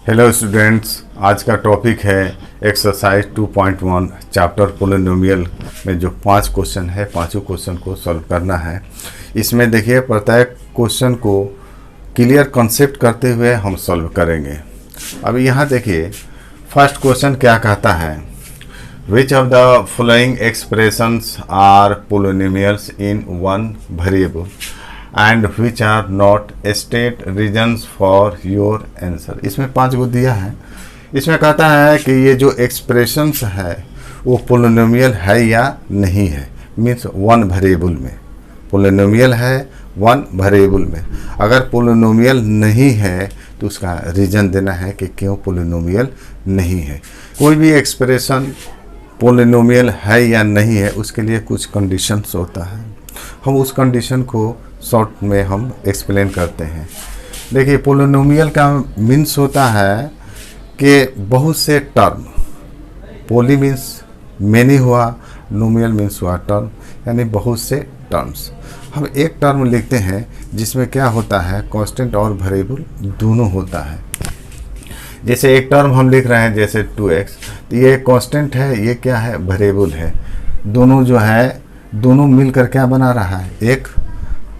Hello students, आज का topic है एक्सरसाइज 2.1 चैप्टर पोलिनोमियल में जो 5 क्वेश्चन है, पांचों क्वेश्चन को सॉल्व करना है। इसमें देखिए प्रत्येक क्वेश्चन को क्लियर कॉन्सेप्ट करते हुए हम सॉल्व करेंगे। अब यहाँ देखिए फर्स्ट क्वेश्चन क्या कहता है, which of the following expressions are polynomials in one variable and which are not state reasons for your answer. इसमें 5 गो दिया है। इसमें कहता है कि ये जो एक्सप्रेशंस है वो पोलिनोमियल है या नहीं है, मीन्स वन वेरिएबल में पोलिनोमियल है, वन वेरिएबल में। अगर पोलिनोमियल नहीं है तो उसका रीजन देना है कि क्यों पोलिनोमियल नहीं है। कोई भी एक्सप्रेशन पोलिनोमियल है या नहीं है उसके लिए कुछ कंडीशंस होता है, हम उस कंडीशन को शॉर्ट में हम एक्सप्लेन करते हैं। देखिए पोलिनोमियल का मीन्स होता है कि बहुत से टर्म, पोली मीन्स मैनी हुआ, नोमियल मीन्स हुआ टर्म, यानी बहुत से टर्म्स। हम एक टर्म लिखते हैं जिसमें क्या होता है, कांस्टेंट और वेरिएबल दोनों होता है। जैसे एक टर्म हम लिख रहे हैं जैसे 2x, तो ये कांस्टेंट है, ये क्या है, वेरिएबल है। दोनों जो है दोनों मिलकर क्या बना रहा है, एक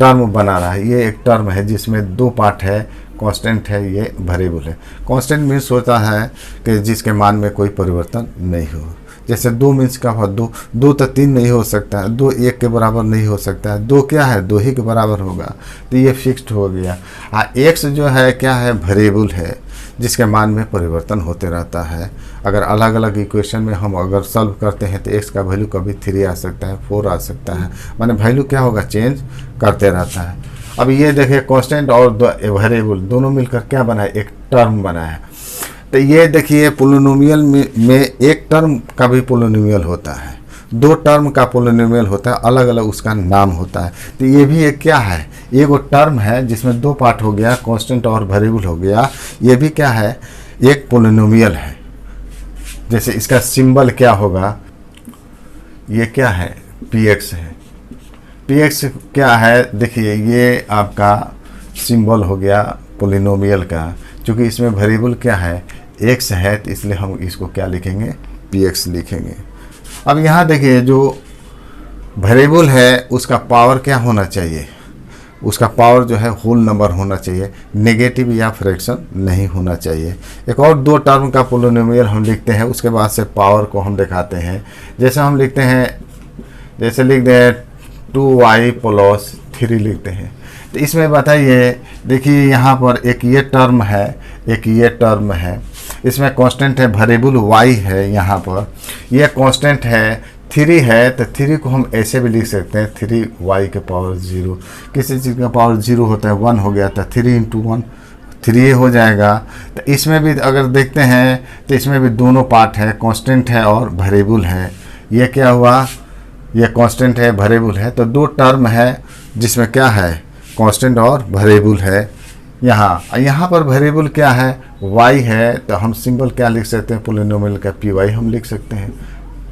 टर्म बना रहा है। ये एक टर्म है जिसमें 2 पार्ट है, कांस्टेंट है, ये वेरिएबल है। कांस्टेंट मीन्स होता है कि जिसके मान में कोई परिवर्तन नहीं हो। जैसे 2 मीन्स का हो, 2 तो 3 नहीं हो सकता है, 2 1 के बराबर नहीं हो सकता है, 2 क्या है, 2 ही के बराबर होगा, तो ये फिक्स्ड हो गया। x जो है क्या है, वेरिएबल है जिसके मान में परिवर्तन होते रहता है। अगर अलग अलग इक्वेशन में हम अगर सॉल्व करते हैं तो x का वैल्यू कभी 3 आ सकता है, 4 आ सकता है, माने वैल्यू क्या होगा, चेंज करते रहता है। अब ये देखिए कांस्टेंट और वेरिएबल दोनों मिलकर क्या बना है, एक टर्म बना है। तो ये देखिए पोलिनोमियल में एक टर्म का भी पोलिनोमियल होता है, 2 टर्म का पोलिनोमियल होता है, अलग अलग उसका नाम होता है। तो ये भी एक क्या है, एक वो टर्म है जिसमें 2 पार्ट हो गया, कांस्टेंट और वेरिएबल हो गया। ये भी क्या है, एक पोलिनोमियल है। जैसे इसका सिंबल क्या होगा, ये क्या है, px है। px क्या है, देखिए ये आपका सिंबल हो गया पोलिनोमियल का। चूँकि इसमें वेरिएबल क्या है, x है, तो इसलिए हम इसको क्या लिखेंगे, px लिखेंगे। अब यहाँ देखिए जो वेरिएबल है उसका पावर क्या होना चाहिए, उसका पावर जो है होल नंबर होना चाहिए, नेगेटिव या फ्रैक्शन नहीं होना चाहिए। एक और 2 टर्म का पोलिनोमियल हम लिखते हैं, उसके बाद से पावर को हम दिखाते हैं। जैसे हम लिखते हैं, जैसे लिख दें 2y + 3 लिखते हैं। तो इसमें बताइए, देखिए यहाँ पर एक ये टर्म है, एक ये टर्म है, इसमें कांस्टेंट है, वेरिएबल y है, यहाँ पर ये कांस्टेंट है, 3 है, तो 3 को हम ऐसे भी लिख सकते हैं 3y के पावर 0। किसी चीज़ का पावर 0 होता है, 1 हो गया था, 3 × 1 3 हो जाएगा। तो इसमें भी अगर देखते हैं तो इसमें भी दोनों पार्ट है, कांस्टेंट है और वेरिएबल है। ये क्या हुआ, ये कांस्टेंट है, वेरिएबल है, तो 2 टर्म है जिसमें क्या है, कांस्टेंट और वेरिएबल है। यहाँ पर वेरिएबल क्या है, y है, तो हम सिंबल क्या लिख सकते हैं, पोलिनोमियल का py हम लिख सकते हैं।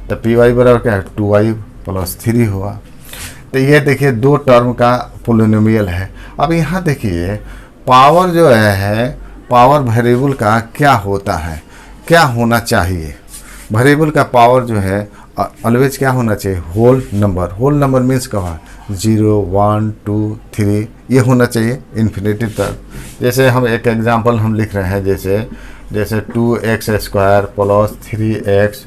तो py बराबर क्या है, 2y + 3 हुआ। तो ये देखिए 2 टर्म का पोलिनोमियल है। अब यहाँ देखिए पावर जो है, पावर वेरिएबल का क्या होता है, क्या होना चाहिए। वेरिएबल का पावर जो है ऑलवेज क्या होना चाहिए, whole number. Whole number means कहाँ, 0 1 2 3 ये होना चाहिए इन्फिनिटी तक। जैसे हम एक एग्जांपल हम लिख रहे हैं, जैसे 2x² + 3x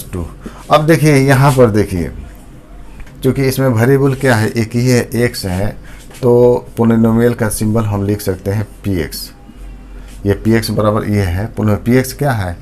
- 2। अब देखिए यहाँ पर देखिए, चूँकि इसमें वेरिएबल क्या है, एक ही है, x है, तो पोलिनोमियल का सिंबल हम लिख सकते हैं px। ये px बराबर ये है, px क्या है,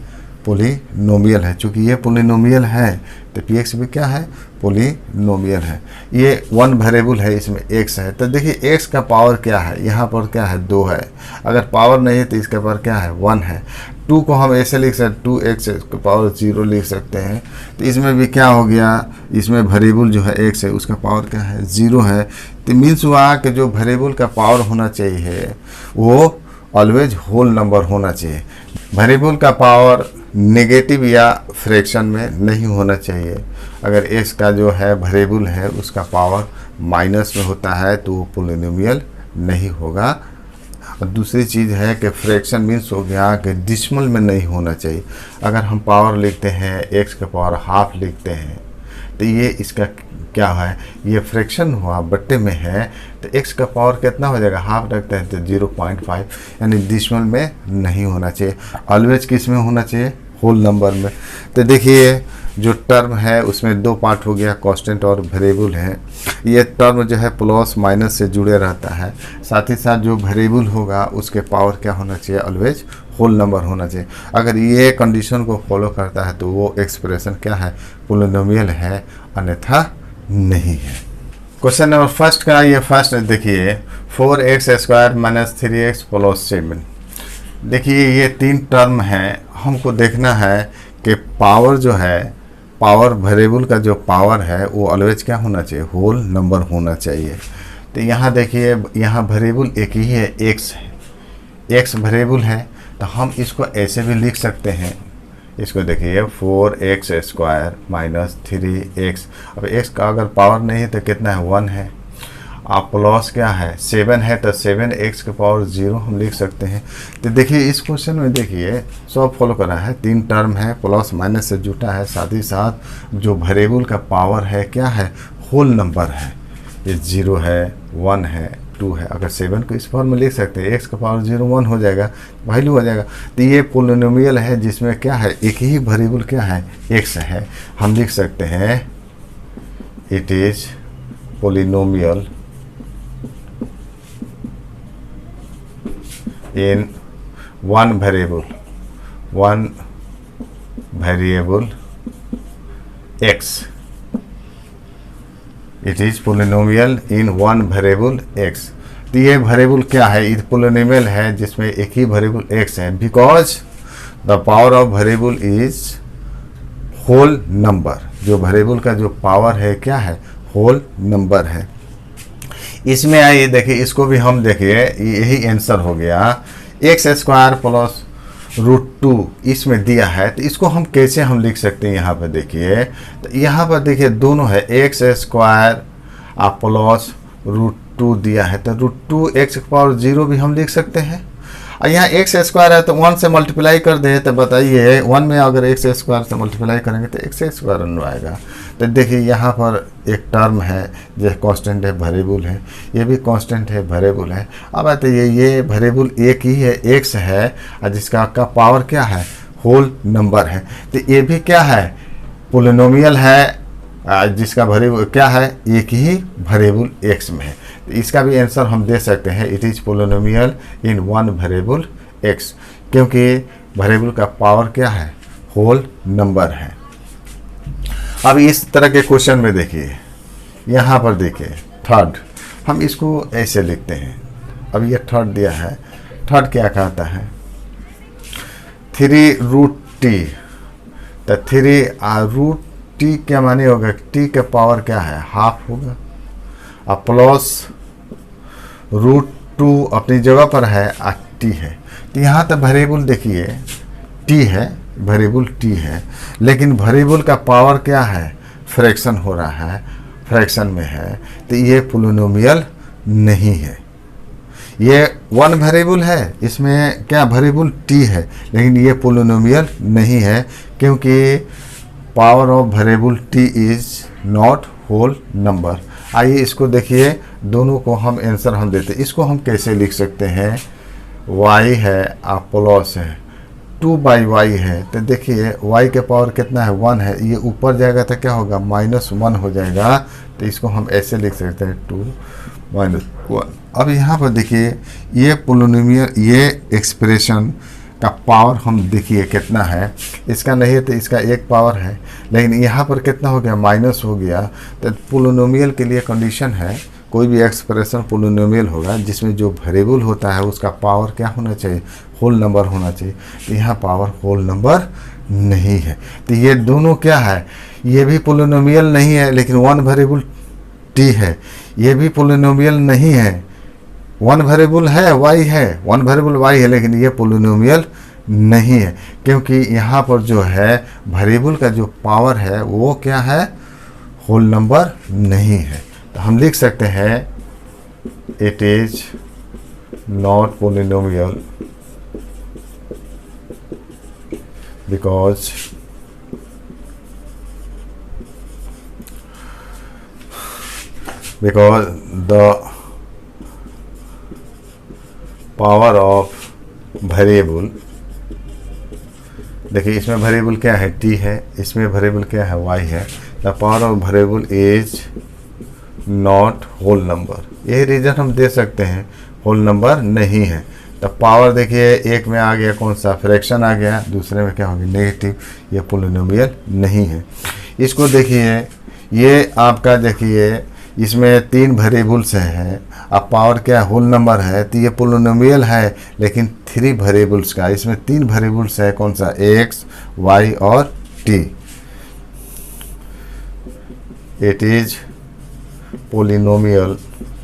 पोलिनोमियल है। चूँकि ये पोलिनोमियल है तो px भी क्या है, पोलिनोमियल है। ये 1 वेरिएबल है, इसमें x है, तो देखिए x का पावर क्या है, यहाँ पर क्या है, 2 है। अगर पावर नहीं है तो इसके पावर क्या है, 1 है। 2 को हम ऐसे लिख सकते, 2x के पावर 0 लिख सकते हैं। तो इसमें भी क्या हो गया, इसमें वेरिएबल जो है x है, उसका पावर क्या है, 0 है। तो मीन्स हुआ कि जो वेरिएबल का पावर होना चाहिए वो ऑलवेज होल नंबर होना चाहिए। वेरिएबल का पावर नेगेटिव या फ्रैक्शन में नहीं होना चाहिए। अगर x का जो है वेरिएबल है उसका पावर माइनस में होता है तो वो पोलिनोमियल नहीं होगा। और दूसरी चीज़ है कि फ्रैक्शन मीन्स हो गया कि डिसिमल में नहीं होना चाहिए। अगर हम पावर लिखते हैं x का पावर हाफ लिखते हैं तो ये इसका क्या है, ये फ्रैक्शन हुआ बट्टे में है, तो x का पावर कितना हो जाएगा, हाफ रखते हैं तो 0.5, यानी डिसिमल में नहीं होना चाहिए। ऑलवेज किस में होना चाहिए, होल नंबर में। तो देखिए जो टर्म है उसमें दो पार्ट हो गया, कांस्टेंट और वेरिएबल है। ये टर्म जो है प्लस माइनस से जुड़े रहता है, साथ ही साथ जो वेरिएबल होगा उसके पावर क्या होना चाहिए, ऑलवेज होल नंबर होना चाहिए। अगर ये कंडीशन को फॉलो करता है तो वो एक्सप्रेशन क्या है, पोलिनोमियल है, अन्यथा नहीं है। क्वेश्चन नंबर फर्स्ट का ये फर्स्ट देखिए 4x² माइनस 3x प्लस 7। देखिए ये तीन टर्म हैं, हमको देखना है कि पावर जो है, पावर वेरिएबल का जो पावर है वो ऑलवेज क्या होना चाहिए, होल नंबर होना चाहिए। तो यहाँ देखिए यहाँ वेरिएबल एक ही है, x है, x वेरिएबल है, तो हम इसको ऐसे भी लिख सकते हैं। इसको देखिए 4x² माइनस 3x, अब x का अगर पावर नहीं है तो कितना है, 1 है। आप प्लस क्या है, 7 है, तो 7x के पावर 0 हम लिख सकते हैं। तो देखिए इस क्वेश्चन में देखिए सब फॉलो करा है, तीन टर्म है, प्लस माइनस से जुटा है, साथ ही साथ जो वेरिएबल का पावर है क्या है, होल नंबर है। ये 0 है, 1 है, 2 है। अगर 7 को इस फॉर्म में लिख सकते हैं, x का पावर 0 1 हो जाएगा, वैल्यू हो जाएगा। तो ये पोलिनोमियल है जिसमें क्या है, एक ही वेरिएबल क्या है, x है। हम लिख सकते हैं it is polynomial in one variable x, it is polynomial in one variable x। तो ये वेरिएबल क्या है, ये पोलिनोमियल है जिसमें एक ही वेरिएबल x है, because the power of variable is whole number. जो वेरिएबल का जो पावर है क्या है, होल नंबर है। इसमें आइए देखिए, इसको भी हम देखिए, यही आंसर हो गया, x² प्लस √2 इसमें दिया है। तो इसको हम कैसे हम लिख सकते हैं, यहाँ पर देखिए, तो यहाँ पर देखिए दोनों है, x² प्लस √2 दिया है, तो √2 x के पावर 0 भी हम लिख सकते हैं। और यहाँ x² है तो 1 से मल्टीप्लाई कर दे, तो बताइए 1 में अगर x² से मल्टीप्लाई करेंगे तो x² आएगा। तो देखिए यहाँ पर एक टर्म है जो कांस्टेंट है, वेरिएबल है, ये भी कांस्टेंट है, वेरिएबल है। अब आते ये वेरिएबल एक ही है, x है, और जिसका का पावर क्या है, होल नंबर है। तो ये भी क्या है, पोलिनोमियल है, जिसका वेरिएबल क्या है, एक ही वेरिएबल x में है। तो इसका भी आंसर हम दे सकते हैं, it is polynomial in one variable x, क्योंकि वेरिएबल का पावर क्या है, होल नंबर है। अब इस तरह के क्वेश्चन में देखिए, यहाँ पर देखिए थर्ड, हम इसको ऐसे लिखते हैं। अब ये थर्ड दिया है, थर्ड क्या कहता है, 3√t, तो 3√t क्या माने होगा, t का पावर क्या है, हाफ होगा, और प्लस √2 अपनी जगह पर है, t है। तो यहाँ तक वेरिएबल देखिए t है, वेरिएबल t है, लेकिन वेरिएबल का पावर क्या है, फ्रैक्शन हो रहा है, फ्रैक्शन में है, तो ये पोलिनोमियल नहीं है। ये वन वेरिएबल है, इसमें क्या वेरिएबल t है, लेकिन ये पोलिनोमियल नहीं है, क्योंकि power of variable t is not whole number. आइए इसको देखिए, दोनों को हम आंसर हम देते हैं। इसको हम कैसे लिख सकते हैं, y है और प्लस है 2/y है, तो देखिए y के पावर कितना है, 1 है, ये ऊपर जाएगा तो क्या होगा, -1 हो जाएगा। तो इसको हम ऐसे लिख सकते हैं 2 - 1। अब यहाँ पर देखिए ये पोलिनोमियल, ये एक्सप्रेशन का पावर हम देखिए कितना है, इसका नहीं है तो इसका एक पावर है, लेकिन यहाँ पर कितना हो गया, माइनस हो गया। तो पोलिनोमियल के लिए कंडीशन है, कोई भी एक्सप्रेशन पोलिनोमियल होगा जिसमें जो वेरिएबल होता है उसका पावर क्या होना चाहिए, होल नंबर होना चाहिए। तो यहाँ पावर होल नंबर नहीं है। तो ये दोनों क्या है, ये भी पोलिनोमियल नहीं है, लेकिन वन वेरिएबल t है, ये भी पोलिनोमियल नहीं है, वन वेरिएबल है y है, वन वेरिएबल y है, लेकिन ये पोलिनोमियल नहीं है, क्योंकि यहाँ पर जो है वेरिएबल का जो पावर है वो क्या है, होल नंबर नहीं है। तो हम लिख सकते हैं it is not polynomial because the power of variable, देखिए इसमें वेरिएबल क्या है, t है, इसमें वेरिएबल क्या है, y है। The power of variable is not whole number, यही रीजन हम दे सकते हैं, होल नंबर नहीं है। द पावर देखिए एक में आ गया कौन सा, फ्रैक्शन आ गया, दूसरे में क्या हो गया, नेगेटिव, ये पोलिनोमियल नहीं है। इसको देखिए, ये आपका देखिए इसमें 3 वेरिएबल्स हैं, अब पावर क्या होल नंबर है, तो ये पोलिनोमियल है लेकिन 3 वेरिएबल्स का, इसमें 3 वेरिएबल्स है, कौन सा, x, y और t। इट इज पोलिनोमियल,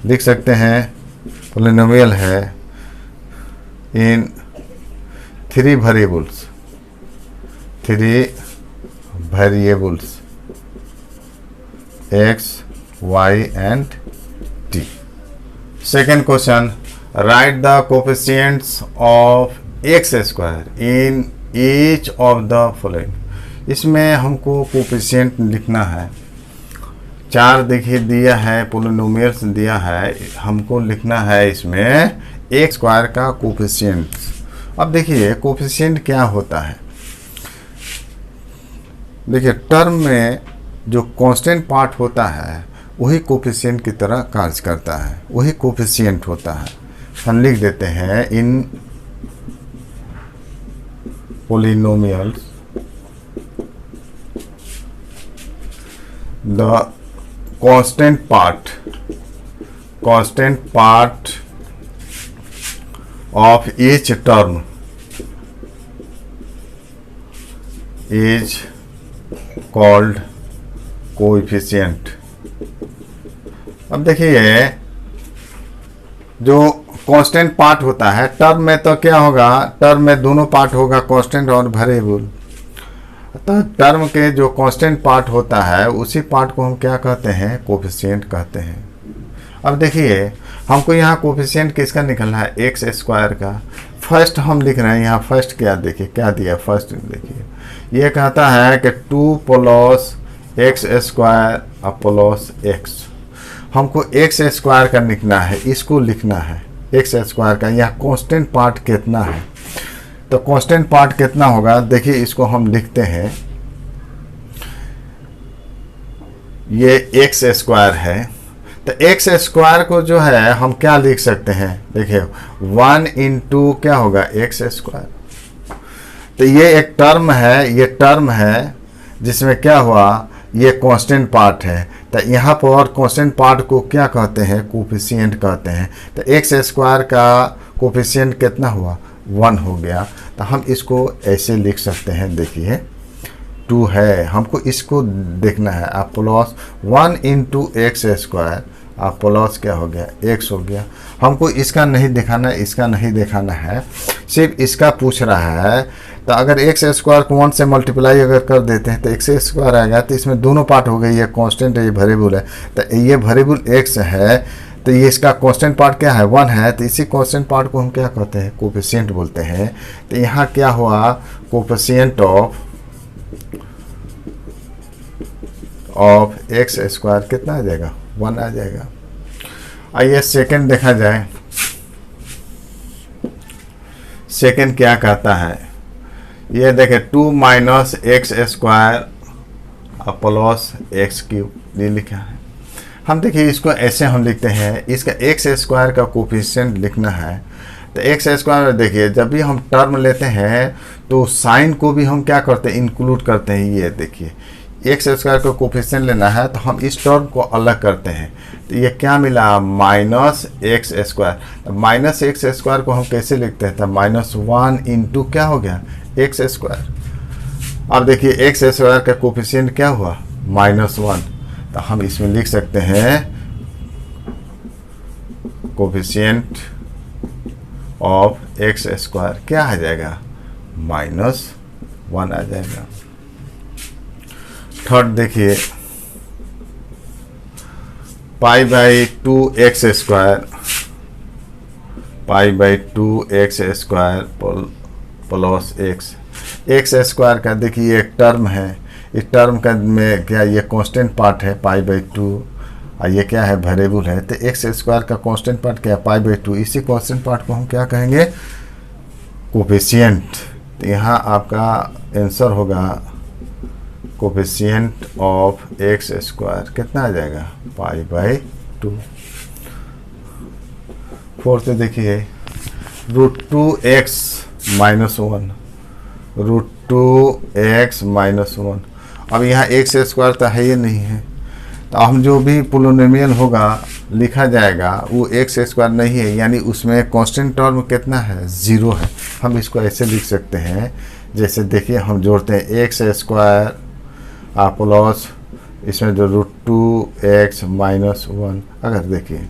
लिख सकते हैं पोलिनोमियल है इन 3 variables, 3 variables x, y and t। Second question, write the coefficients of x square in each of the following। इसमें हमको कोफिशिएंट लिखना है, 4 देखिए दिया है, पोलिनोमियल्स दिया है, हमको लिखना है इसमें x स्क्वायर का कोफिशिएंट। अब देखिए कोफिशिएंट क्या होता है, देखिए टर्म में जो कांस्टेंट पार्ट होता है वही कोफिशिएंट की तरह कार्य करता है, वही कोफिशिएंट होता है। हम लिख देते हैं in polynomials the constant part of each term is called coefficient. अब देखिए जो कांस्टेंट पार्ट होता है टर्म में, तो क्या होगा, टर्म में दोनों पार्ट होगा, कांस्टेंट और वेरिएबल। तो टर्म के जो कांस्टेंट पार्ट होता है उसी पार्ट को हम क्या कहते हैं, कोएफिशिएंट कहते हैं। अब देखिए हमको यहाँ कोएफिशिएंट किसका निकलना है, एक्स स्क्वायर का। फर्स्ट हम लिख रहे हैं यहाँ, फर्स्ट क्या देखिए क्या दिया, फर्स्ट देखिए ये कहता है कि 2 plus x square plus x, हमको एक्स स्क्वायर का लिखना है, इसको लिखना है एक्स स्क्वायर का। यहाँ कांस्टेंट पार्ट कितना है, तो कांस्टेंट पार्ट कितना होगा, देखिए इसको हम लिखते हैं, ये एक्स स्क्वायर है, तो एक्स स्क्वायर को जो है हम क्या लिख सकते हैं, देखिए 1 इंटू क्या होगा, एक्स स्क्वायर। तो ये एक टर्म है, ये टर्म है जिसमें क्या हुआ, ये कांस्टेंट पार्ट है, तो यहाँ पर कांस्टेंट पार्ट को क्या कहते हैं, कोफिशिएंट कहते हैं। तो एक्स स्क्वायर का कोफिशिएंट कितना हुआ, 1 हो गया। तो हम इसको ऐसे लिख सकते हैं, देखिए 2 है, हमको इसको देखना है, आप प्लस 1 इंटू एक्स स्क्वायर, आप प्लस क्या हो गया, एक्स हो गया। हमको इसका नहीं दिखाना, इसका नहीं दिखाना है, सिर्फ इसका पूछ रहा है। तो अगर एक्स स्क्वायर को 1 से मल्टीप्लाई अगर कर देते हैं तो एक्स स्क्वायर आएगा, तो इसमें दोनों पार्ट हो गए, ये कांस्टेंट है, ये वेरिएबल है। तो ये वेरिएबल एक्स है, तो ये इसका कांस्टेंट पार्ट क्या है, 1 है, तो इसी कांस्टेंट पार्ट को हम क्या कहते हैं, कोफिशिएंट बोलते हैं। तो यहाँ क्या हुआ, कोफिशिएंट ऑफ एक्स स्क्वायर कितना आ जाएगा, 1 आ जाएगा। आइए सेकंड देखा जाए, सेकंड क्या कहता है, ये देखें 2 minus x square plus x cube, ये लिखा है। हम देखिए इसको ऐसे हम लिखते हैं, इसका एक्स स्क्वायर का कोफिशिएंट लिखना है। तो एक्स स्क्वायर देखिए जब भी हम टर्म लेते हैं तो साइन को भी हम क्या करते हैं, इंक्लूड करते हैं। ये देखिए एक्स स्क्वायर का कोफिशिएंट लेना है तो हम इस टर्म को अलग करते हैं। तो ये क्या मिला, माइनस एक्स स्क्वायर। तो माइनस एक्स स्क्वायर को हम कैसे लिखते हैं, तो -1 इंटू क्या हो गया, एक्स स्क्वायर। अब देखिए एक्स स्क्वायर का कोफिशिएंट क्या हुआ, -1। तो हम इसमें लिख सकते हैं कोफिशिएंट ऑफ एक्स स्क्वायर क्या आ जाएगा, -1 आ जाएगा। थर्ड देखिए pi by 2 x square π/2x² plus x square का देखिए एक टर्म है, इस टर्म का में क्या ये कांस्टेंट पार्ट है π/2 और ये क्या है वेरिएबल है, तो एक्स स्क्वायर का कांस्टेंट पार्ट क्या है π/2, इसी कांस्टेंट पार्ट को हम क्या कहेंगे कोफिशिएंट। तो यहाँ आपका आंसर होगा कोफिशिएंट ऑफ एक्स स्क्वायर कितना आ जाएगा π/2। फोर्थ देखिए √2x - 1 √2x - 1। अब यहाँ एक्स स्क्वायर तो है ही नहीं है, तो हम जो भी पोलिनोमियल होगा लिखा जाएगा वो एक्स स्क्वायर नहीं है, यानी उसमें कांस्टेंट टर्म कितना है 0 है। हम इसको ऐसे लिख सकते हैं, जैसे देखिए हम जोड़ते हैं एक्स स्क्वायर प्लस इसमें जो √2x - 1 अगर देखिए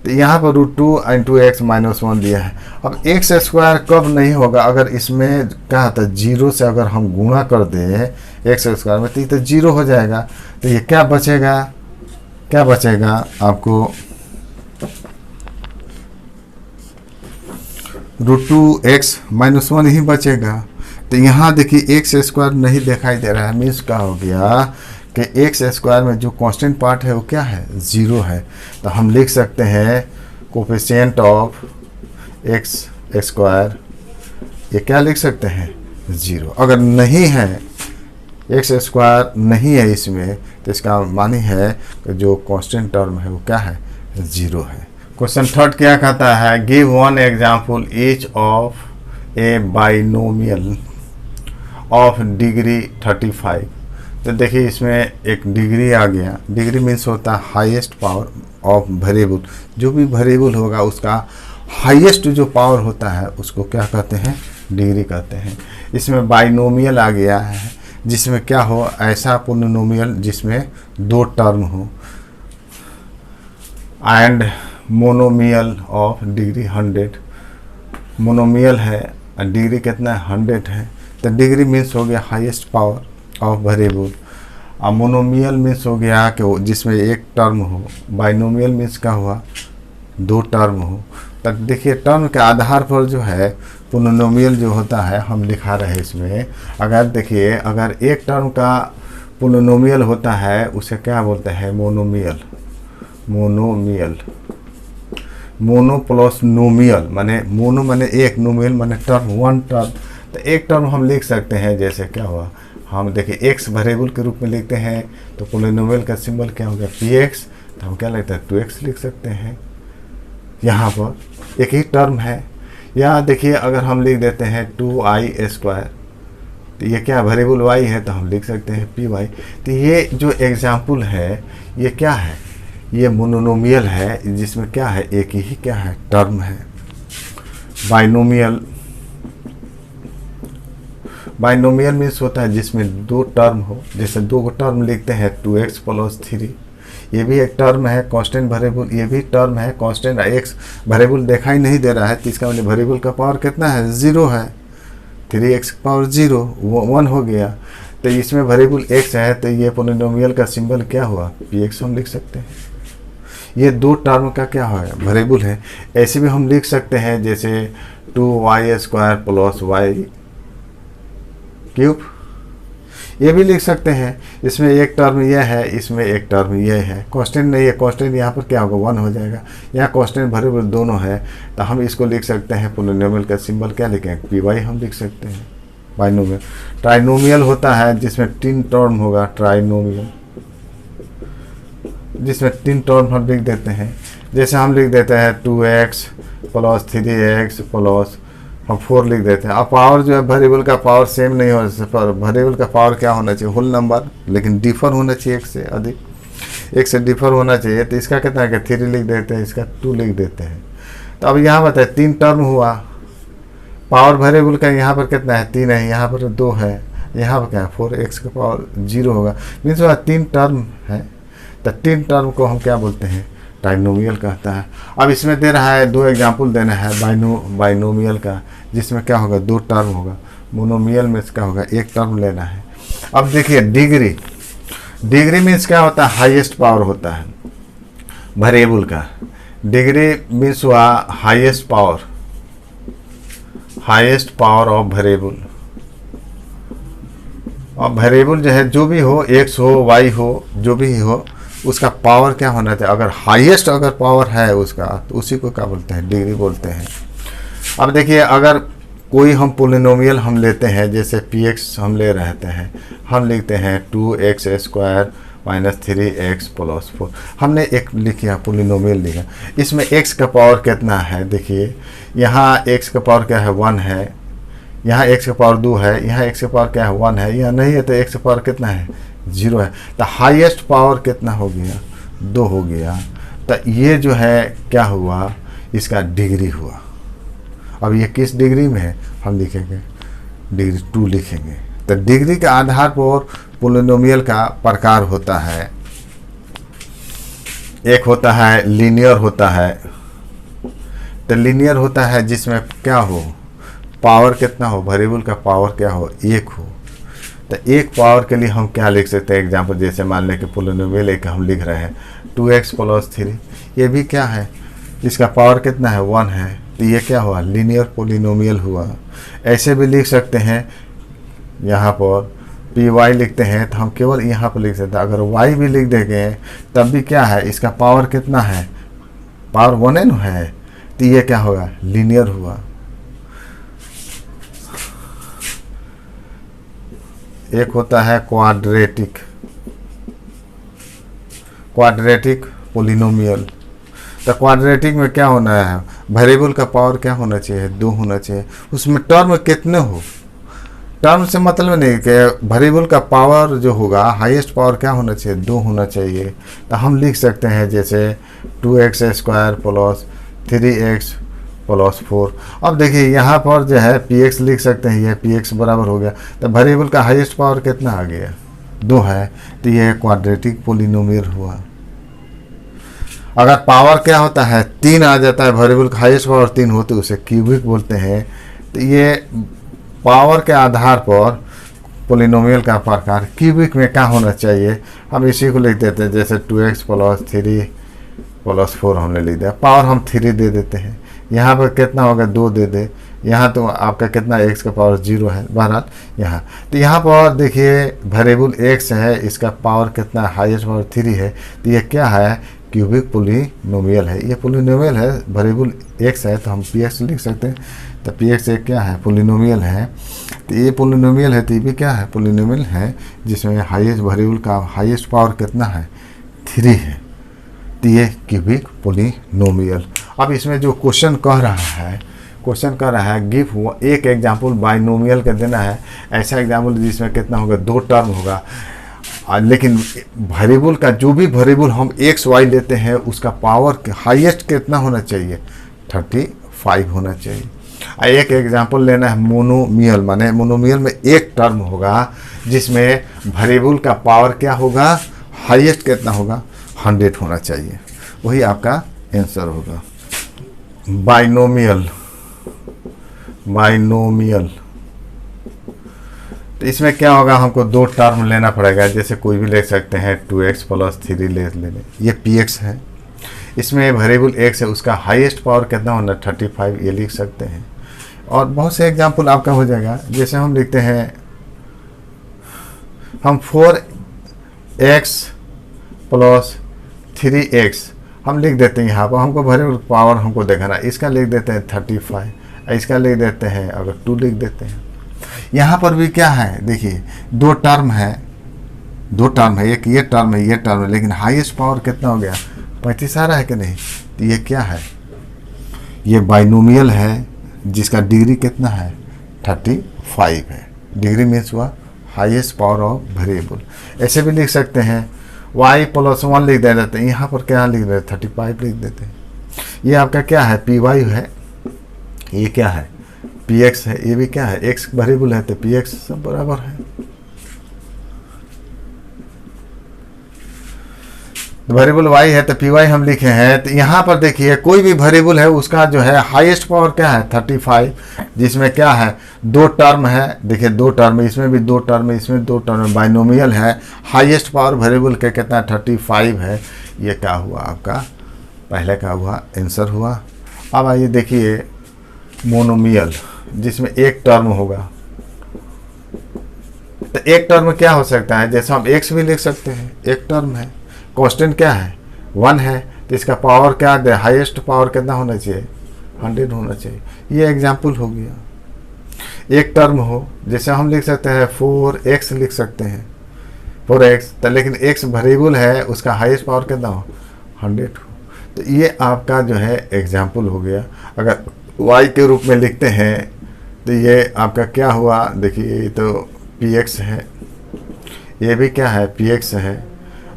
तो यहाँ पर √2 × x - 1 दिया है। अब एक्स स्क्वायर कब नहीं होगा, अगर इसमें क्या होता है 0 से अगर हम गुणा कर दें एक्स स्क्वायर में तो 0 हो जाएगा। तो ये क्या बचेगा, क्या बचेगा आपको √2x - 1 ही बचेगा। तो यहाँ देखिए एक्स स्क्वायर नहीं दिखाई दे रहा है, मीन्स क्या हो गया कि एक्स स्क्वायर में जो कांस्टेंट पार्ट है वो क्या है 0 है। तो हम लिख सकते हैं कोफिशिएंट ऑफ एक्स स्क्वायर, ये क्या लिख सकते हैं 0। अगर नहीं है एक्स स्क्वायर नहीं है इसमें, तो इसका मानी है कि जो कांस्टेंट टर्म है वो क्या है 0 है। क्वेश्चन थर्ड क्या कहता है, give one example each of A binomial of degree 35। तो देखिए इसमें एक डिग्री आ गया, डिग्री मीन्स होता है हाईएस्ट पावर ऑफ वेरिएबल, जो भी वेरिएबल होगा उसका हाईएस्ट जो पावर होता है उसको क्या कहते हैं डिग्री कहते हैं। इसमें बाइनोमियल आ गया है, जिसमें क्या हो ऐसा पोलिनोमियल जिसमें 2 टर्म हो, and monomial of degree 100। Monomial है और डिग्री कितना है 100 है, तो डिग्री मीन्स हो गया हाईएस्ट पावर ऑफ वेरिएबल। और मोनोमियल मीन्स हो गया कि जिसमें एक टर्म हो, बाइनोमियल मीन्स क्या हुआ 2 टर्म हो। तब देखिए टर्म के आधार पर जो है पोलिनोमियल जो होता है हम लिखा रहे इसमें, अगर देखिए अगर एक टर्म का पोलिनोमियल होता है उसे क्या बोलते हैं मोनोमियल। मोनोमियल, मोनो प्लस नोमियल माने मोनो माने एक, नोमियल माने टर्म 1 टर्म। तो एक टर्म हम लिख सकते हैं जैसे क्या हुआ, हम देखिए एक्स वेरिएबल के रूप में लिखते हैं तो पोलिनोमियल का सिंबल क्या हो गया px, तो हम क्या लिखते हैं 2x लिख सकते हैं। यहाँ पर एक ही टर्म है। यहाँ देखिए अगर हम लिख देते हैं 2i², तो ये क्या वेरिएबल y है तो हम लिख सकते हैं py। तो ये जो एग्जाम्पल है ये क्या है, ये मोनोमियल है जिसमें क्या है एक ही क्या है टर्म है। बाइनोमियल, बाइनोमियल मीन्स होता है जिसमें 2 टर्म हो, जैसे 2 टर्म लिखते हैं 2x + 3, ये भी एक टर्म है कांस्टेंट वेरिएबल, ये भी टर्म है कांस्टेंट। x वेरिएबल दिखाई नहीं दे रहा है तो इसका मतलब वेरिएबल का पावर कितना है 0 है, 3x की पावर 0 1 हो गया। तो इसमें वेरिएबल x है तो ये पोलिनोमियल का सिंबल क्या हुआ px हम लिख सकते हैं। ये 2 टर्म का क्या है वेरिएबल है। ऐसे भी हम लिख सकते हैं जैसे 2y² + y³, ये भी लिख सकते हैं। इसमें एक टर्म ये है, इसमें एक टर्म ये है, कांस्टेंट नहीं है, कांस्टेंट यहाँ पर क्या होगा 1 हो जाएगा। यहाँ कांस्टेंट वेरिएबल दोनों है तो हम इसको लिख सकते हैं पोलिनोमियल का सिंबल क्या लिखें py हम लिख सकते हैं। बाइनोमियल, ट्राइनोमियल होता है जिसमें 3 टर्म होगा, ट्राइनोमियल जिसमें 3 टर्म हम लिख देते हैं। जैसे हम लिख देते हैं 2x + 3x + हम 4 लिख देते हैं। अब पावर जो है वेरिएबल का पावर सेम नहीं हो सकता, वेरिएबल का पावर क्या होना चाहिए होल नंबर, लेकिन डिफर होना चाहिए एक से अधिक, एक से डिफर होना चाहिए। तो इसका कितना है कि 3 लिख देते हैं, इसका 2 लिख देते हैं। तो अब यहाँ बताए 3 टर्म हुआ, पावर वेरिएबल का यहाँ पर कितना है 3 है, यहाँ पर 2 है, यहाँ पर क्या है 4x का पावर 0 होगा, मीन्स 3 टर्म है। तो 3 टर्म को हम क्या बोलते हैं ट्राइनोमियल कहता है। अब इसमें दे रहा है 2 एग्जाम्पल देना है बाइनोमियल का, जिसमें क्या होगा 2 टर्म होगा। मोनोमियल में क्या होगा 1 टर्म लेना है। अब देखिए डिग्री, डिग्री मीन्स क्या होता है हाईएस्ट पावर होता है वेरिएबल का। डिग्री मीन्स हुआ highest power highest power of variable. अब वेरिएबल जो है जो भी हो, एक्स हो वाई हो जो भी हो, उसका पावर क्या होना चाहिए। अगर हाईएस्ट अगर पावर है उसका तो उसी को क्या बोलते हैं, डिग्री बोलते हैं। अब देखिए अगर कोई हम पोलिनोमियल हम लेते हैं, जैसे पी एक्स हम ले रहते हैं, हम लिखते हैं 2x² माइनस 3x प्लस 4, हमने एक लिखा पोलिनोमियल लिखा, इसमें x का पावर कितना है। देखिए यहाँ x का पावर क्या है 1 है, यहाँ x का पावर 2 है, यहाँ x का पावर क्या है 1 है, यहाँ नहीं है तो x का पावर कितना है 0 है। तो हाईएस्ट पावर कितना हो गया 2 हो गया। तो ये जो है क्या हुआ, इसका डिग्री हुआ। अब ये किस डिग्री में है हम लिखेंगे डिग्री 2 लिखेंगे। तो डिग्री के आधार पर पोलिनोमियल का प्रकार होता है। एक होता है लीनियर होता है। तो लीनियर होता है जिसमें क्या हो, पावर कितना हो, वेरिएबल का पावर क्या हो 1 हो। तो एक पावर के लिए हम क्या लिख सकते हैं, एग्जांपल जैसे मान लें कि पोलिनोमियल एक हम लिख रहे हैं 2x + 3, ये भी क्या है, इसका पावर कितना है 1 है। तो ये क्या हुआ, लीनियर पोलिनोमियल हुआ। ऐसे भी लिख सकते हैं, यहाँ पर py लिखते हैं तो हम केवल यहाँ पर लिख सकते हैं। अगर y भी लिख देंगे तब भी क्या है, इसका पावर कितना है, पावर 1 है। तो ये क्या होगा, लीनियर हुआ। एक होता है क्वाड्रेटिक पोलिनोमियल। तो क्वाड्रेटिक में क्या होना है, वेरिएबल का पावर क्या होना चाहिए 2 होना चाहिए। उसमें टर्म कितने हो, टर्म से मतलब नहीं कि वेरिएबल का पावर जो होगा हाईएस्ट पावर क्या होना चाहिए 2 होना चाहिए। तो हम लिख सकते हैं जैसे 2x² + 3x + 4। अब देखिए यहाँ पर जो है px लिख सकते हैं, ये px बराबर हो गया। तो वेरिएबल का हाईएस्ट पावर कितना आ गया 2 है। तो ये क्वाड्रेटिक पोलिनोमियल हुआ। अगर पावर क्या होता है 3 आ जाता है, वेरिएबल का हाईएस्ट पावर 3 हो तो उसे क्यूबिक बोलते हैं। तो ये पावर के आधार पर पोलिनोमियल का प्रकार क्यूबिक में क्या होना चाहिए, हम इसी को लिख देते हैं। जैसे 2x + 3 + 4 हमने लिख दिया, पावर हम 3 दे देते हैं। यहाँ पर कितना होगा 2 दे दे, यहाँ तो आपका कितना x का पावर 0 है बहरहाल यहाँ। तो यहाँ पर देखिए वेरिएबल x है, इसका पावर कितना हाईएस्ट पावर 3 है। तो ये क्या है, क्यूबिक पोलिनोमियल है। ये पोलिनोमियल है, वेरिएबल x है तो हम px लिख सकते हैं। तो px एक क्या है, पोलिनोमियल है। तो ये पोलिनोमियल है, तो ये भी क्या है, पोलिनोमियल है जिसमें हाईएस्ट वेरिएबल का हाईएस्ट पावर कितना है 3 है। तो ये क्यूबिक पोलिनोमियल। अब इसमें जो क्वेश्चन कह रहा है गिव हुआ एक एग्जाम्पल बाइनोमियल का देना है, ऐसा एग्जाम्पल जिसमें कितना होगा 2 टर्म होगा। लेकिन वेरिएबल का जो भी वेरिएबल हम एक्स वाई लेते हैं उसका पावर हाईएस्ट कितना होना चाहिए 35 होना चाहिए। एक एग्जांपल लेना है मोनोमियल, माने मोनोमियल में एक टर्म होगा जिसमें वेरिएबल का पावर क्या होगा, हाईएस्ट कितना होगा 100 होना चाहिए, वही आपका आंसर होगा। बाइनोमियल तो इसमें क्या होगा, हमको 2 टर्म लेना पड़ेगा। जैसे कोई भी ले सकते हैं 2x + 3 ले लें, ये px है, इसमें वेरिएबल x है, उसका हाईएस्ट पावर कितना होना 35, ये लिख सकते हैं। और बहुत से एग्जांपल आपका हो जाएगा। जैसे हम लिखते हैं हम 4x + 3x हम लिख देते हैं। यहाँ पर हमको वेरिएबल पावर हमको देखना, इसका लिख देते हैं 35, इसका लिख देते हैं अगर 2 लिख देते हैं। यहाँ पर भी क्या है, देखिए 2 टर्म है, एक ये टर्म है, ये टर्म है, लेकिन हाईएस्ट पावर कितना हो गया 35 आ रहा है कि नहीं। तो ये क्या है, ये बाइनोमियल है जिसका डिग्री कितना है 35 है। डिग्री मीन्स हुआ हाईएस्ट पावर ऑफ वेरिएबल। ऐसे भी लिख सकते हैं y + 1 लिख देते हैं, यहाँ पर क्या लिख देते हैं 35 लिख देते हैं। ये आपका क्या है py है, ये क्या है px है, ये भी क्या है x वेरिएबल है तो px सब बराबर है। वेरिएबल y है तो py हम लिखे हैं। तो यहाँ पर देखिए कोई भी वेरिएबल है उसका जो है हाईएस्ट पावर क्या है 35, जिसमें क्या है 2 टर्म है। देखिए 2 टर्म, इसमें भी 2 टर्म, इसमें 2 टर्म, बाइनोमियल है, हाईएस्ट पावर वेरिएबल का कितना 35 है। ये क्या हुआ आपका पहले का हुआ आंसर हुआ। अब आइए देखिए मोनोमियल, जिसमें एक टर्म होगा। तो एक टर्म क्या हो सकता है, जैसे हम x भी लिख सकते हैं, एक टर्म है, कांस्टेंट क्या है 1 है, तो इसका पावर क्या दे, हाईएस्ट पावर कितना होना चाहिए 100 होना चाहिए। ये एग्जाम्पल हो गया। एक टर्म हो, जैसे हम लिख सकते हैं 4x लिख सकते हैं 4x, तो लेकिन x वेरिएबल है, उसका हाईएस्ट पावर कितना हो 100 हो। तो ये आपका जो है एग्जाम्पल हो गया। अगर y के रूप में लिखते हैं तो ये आपका क्या हुआ, देखिए ये तो px है, ये भी क्या है px है।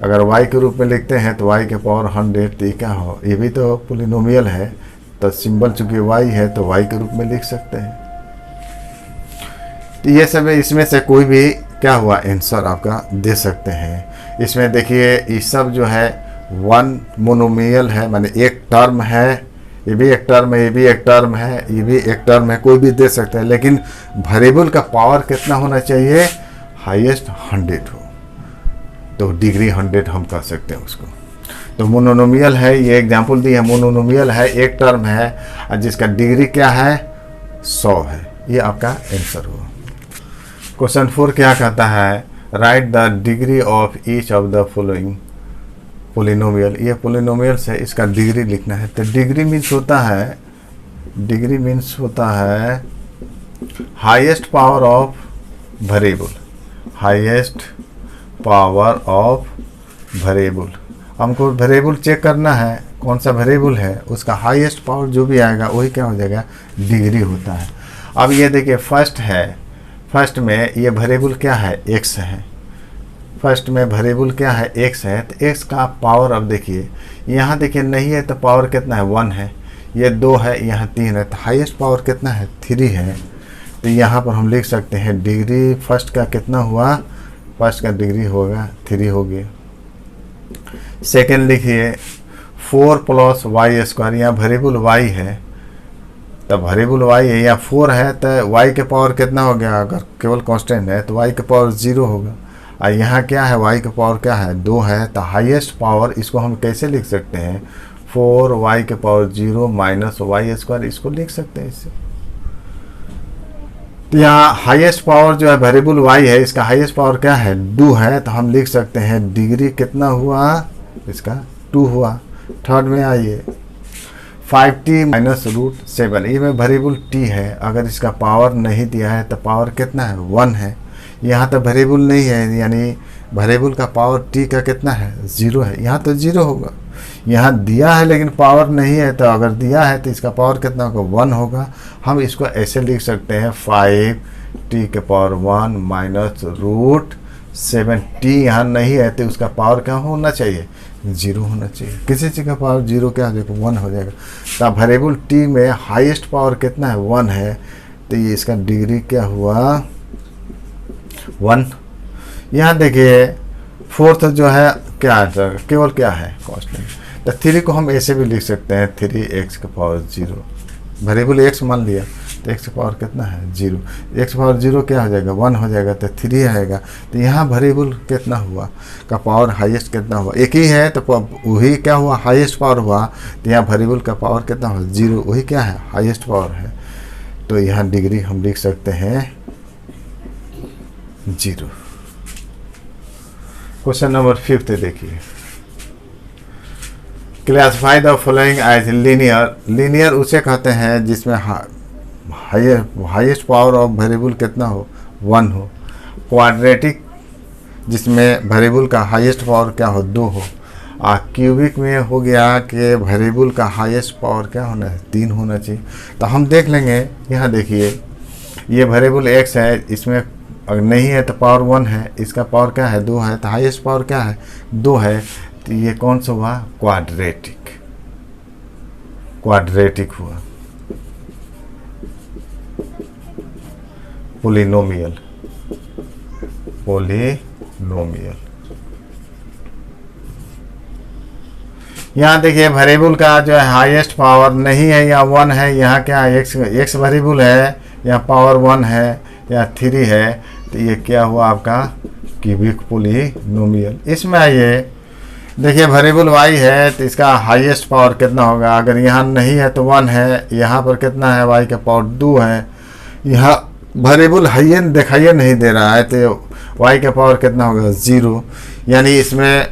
अगर y के रूप में लिखते हैं तो y के पावर 100, तो ये क्या हो, ये भी तो पोलिनोमियल है, तो सिंबल चूंकि y है तो y के रूप में लिख सकते हैं। तो ये सब इसमें से कोई भी क्या हुआ आंसर आपका दे सकते हैं। इसमें देखिए ये सब जो है वन मोनोमियल है, माने एक टर्म है, ये भी एक टर्म है, ये भी एक टर्म है, ये भी एक टर्म है, कोई भी दे सकते हैं, लेकिन वेरिएबल का पावर कितना होना चाहिए, हाईएस्ट 100 हो, तो डिग्री 100 हम कह सकते हैं उसको। तो मोनोमियल है, ये एग्जांपल दी है, मोनोमियल है, एक टर्म है और जिसका डिग्री क्या है 100 है। ये आपका आंसर हुआ। क्वेश्चन 4 क्या कहता है, right the degree of each of the following polynomial. ये पोलिनोमियल से इसका डिग्री लिखना है। तो डिग्री मीन्स होता है, डिग्री मीन्स होता है highest power of variable, highest power of variable. हमको वेरिएबल चेक करना है, कौन सा वेरिएबल है, उसका हाईएस्ट पावर जो भी आएगा वही क्या हो जाएगा, डिग्री होता है। अब ये देखिए फर्स्ट है, फर्स्ट में ये वेरिएबल क्या है x है, फर्स्ट में वेरिएबल क्या है x है, तो x का पावर अब देखिए यहाँ देखिए नहीं है तो पावर कितना है 1 है, ये 2 है, यहाँ 3 है, तो हाईएस्ट पावर कितना है 3 है। तो यहाँ पर हम लिख सकते हैं डिग्री फर्स्ट का कितना हुआ, फर्स्ट का डिग्री होगा 3 हो गया। सेकेंड लिखिए 4 + y², यहाँ वेरिएबल y है, तो वेरिएबल y है, या 4 है तो y के पावर कितना हो गया, अगर केवल कांस्टेंट है तो y के पावर 0 होगा। और यहाँ क्या है, y के पावर क्या है 2 है, तो हाईएस्ट पावर इसको हम कैसे लिख सकते हैं, 4y के पावर 0 - y², इसको लिख सकते हैं इससे। तो यहाँ हाईएस्ट पावर जो है वेरिएबल y है, इसका हाईएस्ट पावर क्या है 2 है, तो हम लिख सकते हैं डिग्री कितना हुआ, इसका 2 हुआ। थर्ड में आइए 5t - √7, ये में वेरिएबल t है, अगर इसका पावर नहीं दिया है तो पावर कितना है 1 है। यहाँ तो वेरिएबल नहीं है, यानी वेरिएबल का पावर t का कितना है 0 है, यहाँ तो 0 होगा। यहाँ दिया है लेकिन पावर नहीं है, तो अगर दिया है तो इसका पावर कितना होगा 1 होगा। हम इसको ऐसे लिख सकते हैं 5t के पावर 1 - √7t, यहाँ नहीं है तो उसका पावर क्या होना चाहिए 0 होना चाहिए। किसी चीज़ का पावर 0 क्या हो जाएगा 1 हो जाएगा। तो वेरिएबल t में हाईएस्ट पावर कितना है 1 है, तो ये इसका डिग्री क्या हुआ 1। यहाँ देखिए फोर्थ जो है क्या है, केवल क्या है कांस्टेंट, तो 3 को हम ऐसे भी लिख सकते हैं 3x के पावर 0, वेरिएबल x मान लिया तो x के पावर कितना है 0, x पावर 0 क्या हो जाएगा 1 हो जाएगा, तो 3 आएगा। तो यहाँ वेरिएबल कितना हुआ का पावर हाईएस्ट कितना हुआ, एक ही है तो वही क्या हुआ हाईएस्ट पावर हुआ। तो यहाँ वेरिएबल का पावर कितना हुआ 0, वही क्या है हाईएस्ट पावर है। तो यहाँ डिग्री हम लिख सकते हैं 0। क्वेश्चन नंबर 5 देखिए, classify the following as linear. Linear उसे कहते हैं जिसमें हाईएस्ट पावर ऑफ वेरिएबल कितना हो 1 हो। क्वाड्रेटिक जिसमें वेरिएबल का हाईएस्ट पावर क्या हो 2 हो। क्यूबिक में हो गया कि वेरिएबल का हाईएस्ट पावर क्या होना है 3 होना चाहिए। तो हम देख लेंगे, यहाँ देखिए ये वेरिएबल x है, इसमें अगर नहीं है तो पावर 1 है, इसका पावर क्या है 2 है, तो हाईएस्ट पावर क्या है 2 है। तो ये कौन सा हुआ क्वाड्रेटिक, क्वाड्रेटिक हुआ। Polynomial, polynomial. यहाँ देखिए वेरिएबल का जो है हाईएस्ट पावर नहीं है, या 1 है, यहाँ क्या है x वेरिएबल है, यहाँ पावर 1 है या 3 है, तो ये क्या हुआ आपका क्यूबिक पोलिनोमियल। इसमें आइए देखिए वेरिएबल y है, तो इसका हाईएस्ट पावर कितना होगा, अगर यहाँ नहीं है तो 1 है, यहाँ पर कितना है y का पावर 2 है, यहाँ वेरिएबल हाइएन दिखाइए नहीं दे रहा है, तो y का पावर कितना होगा 0, यानी इसमें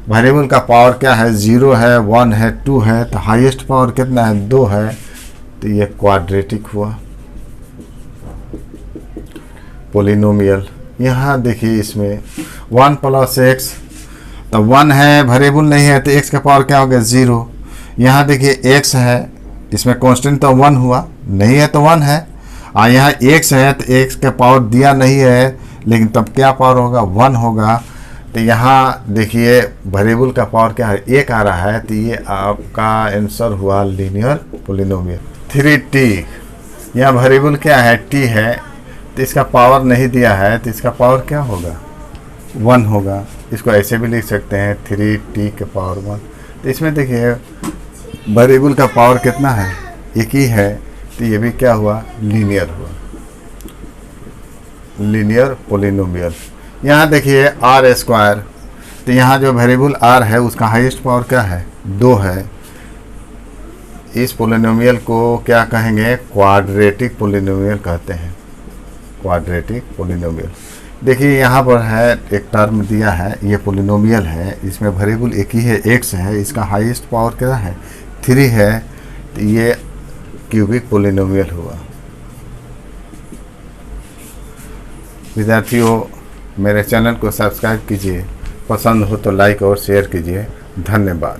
वेरिएबल का पावर क्या है 0 है, 1 है, 2 है, तो हाईएस्ट पावर कितना है 2 है, तो ये क्वाड्रेटिक हुआ पोलिनोमियल। यहाँ देखिए इसमें 1 + x, तो 1 है वेरिएबल नहीं है तो x का पावर क्या हो गया 0। यहाँ देखिए x है, इसमें कांस्टेंट तो 1 हुआ, नहीं है तो 1 है, और यहाँ x है तो x का पावर दिया नहीं है, लेकिन तब क्या पावर होगा 1 होगा। तो यहाँ देखिए वेरिएबल का पावर क्या है 1 आ रहा है, तो ये आपका आंसर हुआ लीनियर पोलिनोमियल। 3t, यहाँ वेरिएबल क्या है t है, तो इसका पावर नहीं दिया है, तो इसका पावर क्या होगा 1 होगा। इसको ऐसे भी लिख सकते हैं 3t के पावर 1। तो इसमें देखिए वेरिएबल का पावर कितना है 1 ही है, तो ये भी क्या हुआ लीनियर हुआ, लीनियर पोलिनोमियल। यहाँ देखिए r², तो यहाँ जो वेरिएबल r है उसका हाईएस्ट पावर क्या है 2 है। इस पोलिनोमियल को क्या कहेंगे क्वाड्रेटिक पोलिनोमियल कहते हैं, क्वाड्रेटिक पोलिनोमियल। देखिए यहाँ पर है एक टर्म दिया है, ये पोलिनोमियल है, इसमें वेरिएबल एक ही है x है, इसका हाईएस्ट पावर क्या है 3 है, तो ये क्यूबिक पोलिनोमियल हुआ। विद्यार्थियों मेरे चैनल को सब्सक्राइब कीजिए, पसंद हो तो लाइक और शेयर कीजिए। धन्यवाद।